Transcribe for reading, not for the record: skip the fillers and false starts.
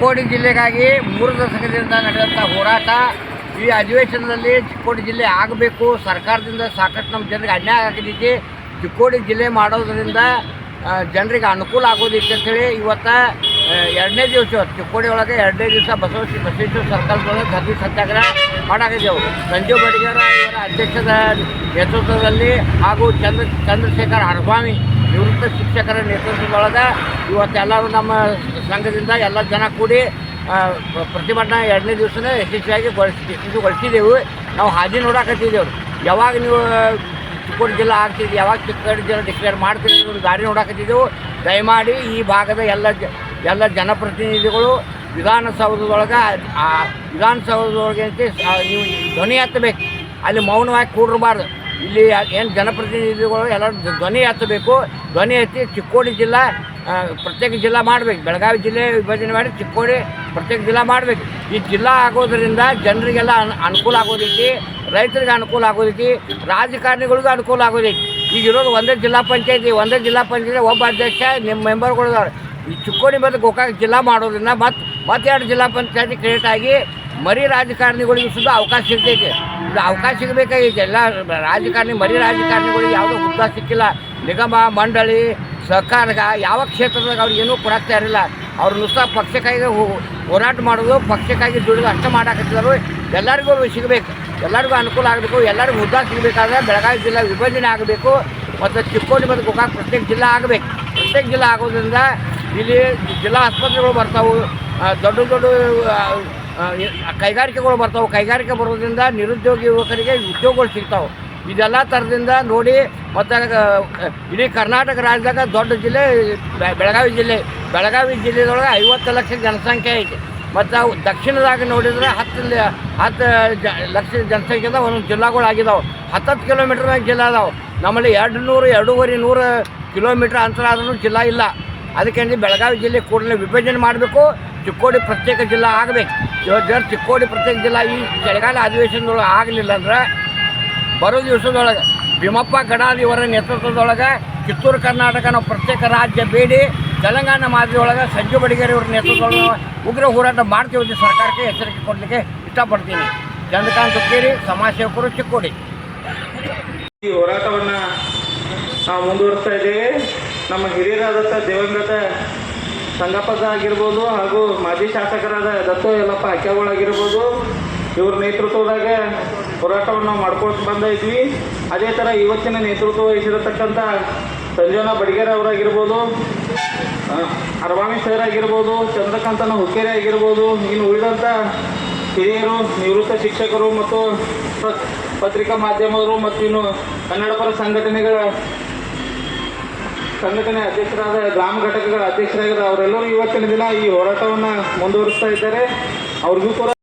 ಚಿಕ್ಕೋಡಿ ಜಿಲ್ಲೆಗಾಗಿ 3 ದಶಕದಿಂದ ನಡೆದಂಥ ಹೋರಾಟ ಈ ಅಧಿವೇಶನದಲ್ಲಿ ಚಿಕ್ಕೋಡಿ ಜಿಲ್ಲೆ ಆಗಬೇಕು. ಸರ್ಕಾರದಿಂದ ಸಾಕಷ್ಟು ನಮ್ಮ ಜನರಿಗೆ ಅನ್ಯಾಯ ಆಗಿದ್ದೈತಿ. ಚಿಕ್ಕೋಡಿ ಜಿಲ್ಲೆ ಮಾಡೋದರಿಂದ ಜನರಿಗೆ ಅನುಕೂಲ ಆಗೋದಿತ್ತು ಅಂತೇಳಿ ಇವತ್ತು 2ನೇ ದಿವಸ ಚಿಕ್ಕೋಡಿ ಒಳಗೆ 2ನೇ ದಿವಸ ಬಸವೇಶ್ವರ ಸರ್ಕಲ್ದೊಳಗೆ ಧರಣಿ ಸತ್ಯಾಗ್ರಹ ಮಾಡಾಕಿದ್ದೆವು. ಸಂಜೀವ್ ಬಡಿಗೇರ ಇವರ ಅಧ್ಯಕ್ಷದ ನೇತೃತ್ವದಲ್ಲಿ ಹಾಗೂ ಚಂದ್ರಶೇಖರ್ ಹರಸ್ವಾಮಿ ನಿವೃತ್ತ ಶಿಕ್ಷಕರ ನೇತೃತ್ವದೊಳಗೆ ಇವತ್ತೆಲ್ಲರೂ ನಮ್ಮ ಸಂಘದಿಂದ ಎಲ್ಲ ಜನ ಕೂಡಿ ಪ್ರತಿಭಟನಾ 2ನೇ ದಿವಸನೇ ಯಶಸ್ವಿಗೊಳಿಸಿದ್ದೆವು. ನಾವು ಹಾದಿ ನೋಡಾಕತ್ತಿದ್ದೆವು. ಯಾವಾಗ ನೀವು ಚಿಕ್ಕೋಡಿ ಜಿಲ್ಲಾ ಆಗ್ತಿದ್ದು, ಯಾವಾಗ ಚಿಕ್ಕೋಡಿ ಜಿಲ್ಲಾ ಡಿಕ್ಲೇರ್ ಮಾಡ್ತಿದ್ದು ದಾರಿ ನೋಡಾಕತ್ತಿದ್ದೆವು. ದಯಮಾಡಿ ಈ ಭಾಗದ ಎಲ್ಲ ಜನಪ್ರತಿನಿಧಿಗಳು ವಿಧಾನಸೌಧದೊಳಗೆ ಅಂತ ನೀವು ಧ್ವನಿ ಎತ್ತಬೇಕು. ಅಲ್ಲಿ ಮೌನವಾಗಿ ಕೂಡಿರಬಾರ್ದು. ಇಲ್ಲಿ ಏನು ಜನಪ್ರತಿನಿಧಿಗಳು ಎಲ್ಲರೂ ಧ್ವನಿ ಎತ್ತಬೇಕು. ಧ್ವನಿ ಎತ್ತಿ ಚಿಕ್ಕೋಡಿ ಜಿಲ್ಲಾ ಪ್ರತ್ಯೇಕ ಜಿಲ್ಲಾ ಮಾಡಬೇಕು. ಬೆಳಗಾವಿ ಜಿಲ್ಲೆ ವಿಭಜನೆ ಮಾಡಿ ಚಿಕ್ಕೋಡಿ ಪ್ರತ್ಯೇಕ ಜಿಲ್ಲಾ ಮಾಡಬೇಕು. ಈ ಜಿಲ್ಲಾ ಆಗೋದರಿಂದ ಜನರಿಗೆಲ್ಲ ಅನುಕೂಲ ಆಗೋದೈತಿ, ರೈತರಿಗೆ ಅನುಕೂಲ ಆಗೋದೈತಿ, ರಾಜಕಾರಣಿಗಳಿಗೂ ಅನುಕೂಲ ಆಗೋದೈತಿ. ಈಗಿರೋದು ಒಂದೇ ಜಿಲ್ಲಾ ಪಂಚಾಯತಿ ಒಬ್ಬ ಅಧ್ಯಕ್ಷ ನಿಮ್ಮ ಮೆಂಬರ್ಗಳಿದ್ದಾರೆ. ಈ ಚಿಕ್ಕೋಡಿ ಮತ್ತು ಗೋಕಾಕ್ ಜಿಲ್ಲಾ ಮಾಡೋದ್ರಿಂದ ಮತ್ತೆ 2 ಜಿಲ್ಲಾ ಪಂಚಾಯತಿ ಕ್ರಿಯೇಟ್ ಆಗಿ ಮರಿ ರಾಜಕಾರಣಿಗಳಿಗೂ ಸುದ್ದ ಅವಕಾಶ ಸಿಗ್ತೈತೆ. ಇದು ಅವಕಾಶ ಸಿಗಬೇಕಾಗೈತೆ. ಎಲ್ಲ ಮರಿ ರಾಜಕಾರಣಿಗಳಿಗೆ ಯಾವುದೋ ಹುದ್ದ ಸಿಕ್ಕಿಲ್ಲ. ನಿಗಮ ಮಂಡಳಿ ಸರ್ಕಾರಗ ಯಾವ ಕ್ಷೇತ್ರದಾಗ ಅವ್ರಿಗೆ ಏನೂ ಕೊಡಾಕ್ತಾ ಇರಲಿಲ್ಲ. ಅವ್ರು ನುಸ್ತಾ ಪಕ್ಷಕ್ಕಾಗಿ ಹೋರಾಟ ಮಾಡೋದು, ಪಕ್ಷಕ್ಕಾಗಿ ದುಡಿದು ಅಷ್ಟೇ ಮಾಡಾಕತ್ತಿದ್ರು. ಎಲ್ಲರಿಗೂ ಸಿಗಬೇಕು, ಎಲ್ಲರಿಗೂ ಅನುಕೂಲ ಆಗಬೇಕು. ಎಲ್ಲರಿಗೂ ಹುದ್ದ ಸಿಗಬೇಕಾದ್ರೆ ಬೆಳಗಾವಿ ಜಿಲ್ಲಾ ವಿಭಜನೆ ಆಗಬೇಕು ಮತ್ತು ಚಿಕ್ಕೋಡಿ ಮತ್ತು ಗೋಕಾಕ್ ಪ್ರತ್ಯೇಕ ಜಿಲ್ಲಾ ಆಗಬೇಕು. ಪ್ರತ್ಯೇಕ ಜಿಲ್ಲಾ ಆಗೋದ್ರಿಂದ ಇಲ್ಲಿ ಜಿಲ್ಲಾ ಆಸ್ಪತ್ರೆಗಳು ಬರ್ತಾವೆ, ದೊಡ್ಡ ಕೈಗಾರಿಕೆಗಳು ಬರ್ತಾವೆ. ಕೈಗಾರಿಕೆ ಬರೋದ್ರಿಂದ ನಿರುದ್ಯೋಗಿ ಯುವಕರಿಗೆ ಉದ್ಯೋಗಗಳು ಸಿಗ್ತಾವೆ. ಇದೆಲ್ಲ ಥರದಿಂದ ನೋಡಿ ಮತ್ತು ಇಡೀ ಕರ್ನಾಟಕ ರಾಜ್ಯದಾಗ ದೊಡ್ಡ ಜಿಲ್ಲೆ ಬೆಳಗಾವಿ ಜಿಲ್ಲೆದೊಳಗೆ 50 ಲಕ್ಷ ಜನಸಂಖ್ಯೆ ಐತೆ. ಮತ್ತು ದಕ್ಷಿಣದಾಗ ನೋಡಿದರೆ 10 ಲಕ್ಷ ಜನಸಂಖ್ಯೆದ ಒಂದೊಂದು ಜಿಲ್ಲಾಗಳು ಆಗಿದ್ದಾವೆ. 10 ಕಿಲೋಮೀಟ್ರ್ ಜಿಲ್ಲಾ ಅದಾವೆ. ನಮ್ಮಲ್ಲಿ 200-250 ಕಿಲೋಮೀಟ್ರ್ ಅಂತರ ಆದ್ರೂ ಜಿಲ್ಲಾ ಇಲ್ಲ. ಅದಕ್ಕೆ ಬೆಳಗಾವಿ ಜಿಲ್ಲೆ ಕೂಡಲೇ ವಿಭಜನೆ ಮಾಡಬೇಕು. ಚಿಕ್ಕೋಡಿ ಪ್ರತ್ಯೇಕ ಜಿಲ್ಲಾ ಆಗಬೇಕು. ಇವತ್ತು ಚಿಕ್ಕೋಡಿ ಪ್ರತ್ಯೇಕ ಜಿಲ್ಲಾ ಈ ಚಳಿಗಾಲ ಅಧಿವೇಶನದೊಳಗೆ ಆಗಲಿಲ್ಲ ಅಂದ್ರೆ ಬರೋ ದಿವಸದೊಳಗೆ ಭೀಮಪ್ಪ ಗಡಾದಿ ಇವರ ನೇತೃತ್ವದೊಳಗೆ ಕಿತ್ತೂರು ಕರ್ನಾಟಕ ನಾವು ಪ್ರತ್ಯೇಕ ರಾಜ್ಯ ಬೇಡಿ ತೆಲಂಗಾಣ ಮಾದರಿಯೊಳಗೆ ಸಂಜೀವ್ ಬಡಿಗೇರಿ ಇವರ ನೇತೃತ್ವದೊಳಗೆ ಉಗ್ರ ಹೋರಾಟ ಮಾಡ್ತೀವಿ. ಸರ್ಕಾರಕ್ಕೆ ಎಚ್ಚರಿಕೆ ಕೊಡಲಿಕ್ಕೆ ಇಷ್ಟಪಡ್ತೀನಿ. ಚಂದ್ರಕಾಂತ್ ಹುಕ್ಕೇರಿ, ಸಮಾಜ ಸೇವಕರು, ಚಿಕ್ಕೋಡಿ. ಈ ಹೋರಾಟವನ್ನು ನಾವು ಮುಂದುವರಿಸ್ತಾ ಇದ್ದೇವೆ. ನಮ್ಮ ಹಿರಿಯರಾದಂಥ ದಿವಂಗತ ಸಂಗಪ್ಪದ ಆಗಿರ್ಬೋದು ಹಾಗೂ ಮಾಜಿ ಶಾಸಕರಾದ ದತ್ತು ಯಲ್ಲಪ್ಪ ಅಕ್ಯಾಗಳಾಗಿರ್ಬೋದು, ಇವ್ರ ನೇತೃತ್ವದಾಗ ಹೋರಾಟವನ್ನು ನಾವು ಮಾಡ್ಕೊಂಡು ಬಂದ ಇದ್ವಿ. ಅದೇ ಥರ ಇವತ್ತಿನ ನೇತೃತ್ವ ವಹಿಸಿರತಕ್ಕಂಥ ಸಂಜೀವನ ಬಡಿಗೇರ ಅವರಾಗಿರ್ಬೋದು, ಹರಸ್ವಾಮಿ ಸರ್ ಆಗಿರ್ಬೋದು, ಚಂದ್ರಕಾಂತನ ಹುಕ್ಕೇರಿ ಆಗಿರ್ಬೋದು, ಇನ್ನು ಉಳಿದಂಥ ಹಿರಿಯರು, ನಿವೃತ್ತ ಶಿಕ್ಷಕರು ಮತ್ತು ಪತ್ರಿಕಾ ಮಾಧ್ಯಮದರು ಮತ್ತು ಇನ್ನು ಕನ್ನಡಪರ ಸಂಘಟನೆ ಅಧ್ಯಕ್ಷರಾದ ಗ್ರಾಮ ಘಟಕಗಳ ಅಧ್ಯಕ್ಷರಾಗಿದ್ದ ಅವರೆಲ್ಲರೂ ಇವತ್ತಿನ ದಿನ ಈ ಹೋರಾಟವನ್ನು ಮುಂದುವರಿಸ್ತಾ ಇದ್ದಾರೆ. ಅವ್ರಿಗೂ ಕೂಡ